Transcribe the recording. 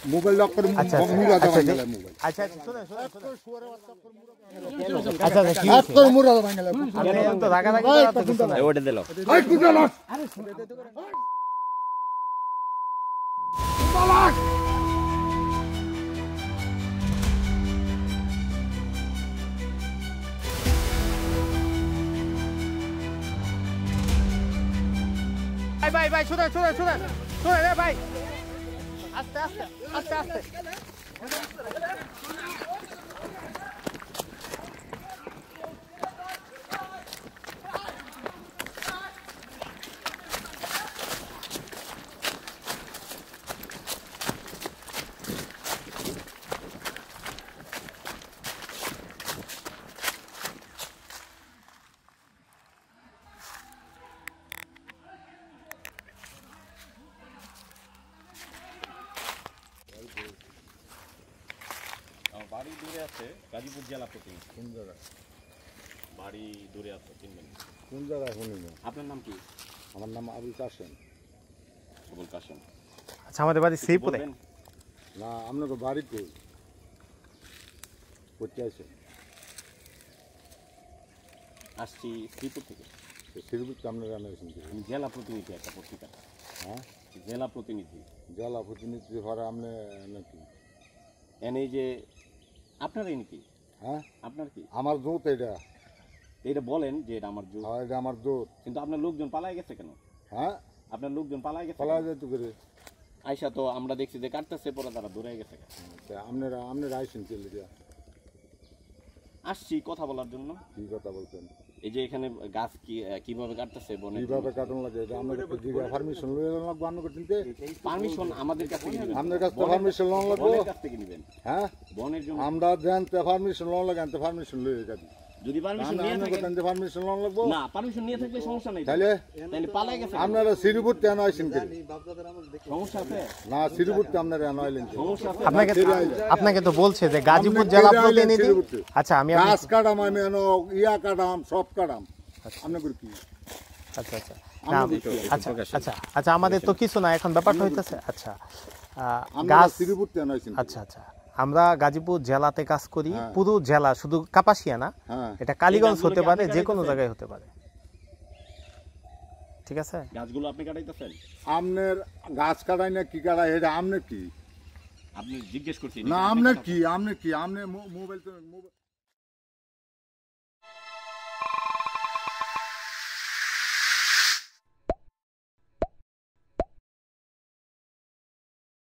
mobile lock করে মুরা দাও Bangla mobile আচ্ছা আচ্ছা শুনুন আচ্ছা হাত করে মুরা দাও বাংলা আমি তো রাগা রাগা তো কিছু না ওটা দিলো হাই কুদালা আরে বালাক ভাই শুনুন রে ভাই আস্তে বাড়ি দূরে আছে গাজীপুর জেলা প্রতিনিধি কোন জায়গা বাড়ি দূরে আছে চিনবেন কোন জায়গায় শুনিনি আপনার নাম কি আমার নাম আবুল কাসেম আচ্ছা আমাদের বাড়ি শ্রীপুরে না আপনাকে বাড়ি কই করতে আছে আসছি শ্রীপুর থেকে শ্রীপুর আপনারা আনেছেন আমি জেলা প্রতিনিধি একটা পত্রিকা হ্যাঁ জেলা প্রতিনিধি হরে আপনি নাকি এনে যে আপনারই নাকি হ্যাঁ আপনার কি আমার জোত এটা বলেন যে এটা আমার জোর এটা আমার জোত কিন্তু আপনার লোকজন পালায় গেছে কেন হ্যাঁ আপনার লোকজন পালায় গেছে পালা যেত করে আয়সা তো আমরা দেখছি যে কাটতেছে পরে তারা দূরে গেছে আপনারা আইসেন কে লিখা আসছি কথা বলার জন্য কি কথা বলছেন এই যে এখানে গাছ কিভাবে কাটতেছে বনে কিভাবে কাটানো লাগে এটা আমরা একটু জিগা পারমিশন লয়ে লাগবে আমরা করতে পারমিশন আমাদের কাছ থেকে নেবেন আপনার কাছ থেকে পারমিশন লন লাগবে বনের কাছ থেকে নেবেন হ্যাঁ বনের জন্য আমরা জানতে পারমিশন লন লাগে আনতে পারমিশন লয়ে যাবি যদি পারমিশন নিয়ে থাকেন আনতে পারমিশন লন লাগবে না পারমিশন নিয়ে থাকলে সমস্যা নাই তাহলে পালাই গেছে আপনারা শ্রীপুর কেন আইছেন কে সমস্যা আছে না শ্রীপুর আপনারা কেন আইলেন সমস্যা আছে আপনাকে তো বলছে যে গাজীপুর জেলা প্রতিনিধি আচ্ছা আমি গাছ কাটাম আমি ইয়া কাটাম সব কাটাম আপনাদের কি আচ্ছা আচ্ছা আচ্ছা আচ্ছা আচ্ছা আমাদের তো কিছু না এখন ব্যাপারটা হইতেছে আচ্ছা গাছ শ্রীপুর কেন আইছেন আচ্ছা আচ্ছা আমরা গাজীপুর জেলাতে কাজ করি পুরো জেলা শুধু কাপাসিয়া না এটা কালীগঞ্জ হতে পারে যে কোনো জায়গায় হতে পারে ঠিক আছে গাছগুলো আপনি কাটাইতেছেন আপনার গাছ কাটাই না কি কাটাই এটা আপনি কি আপনি জিজ্ঞেস করছেন না আপনার কি আপনি মোবাইল তো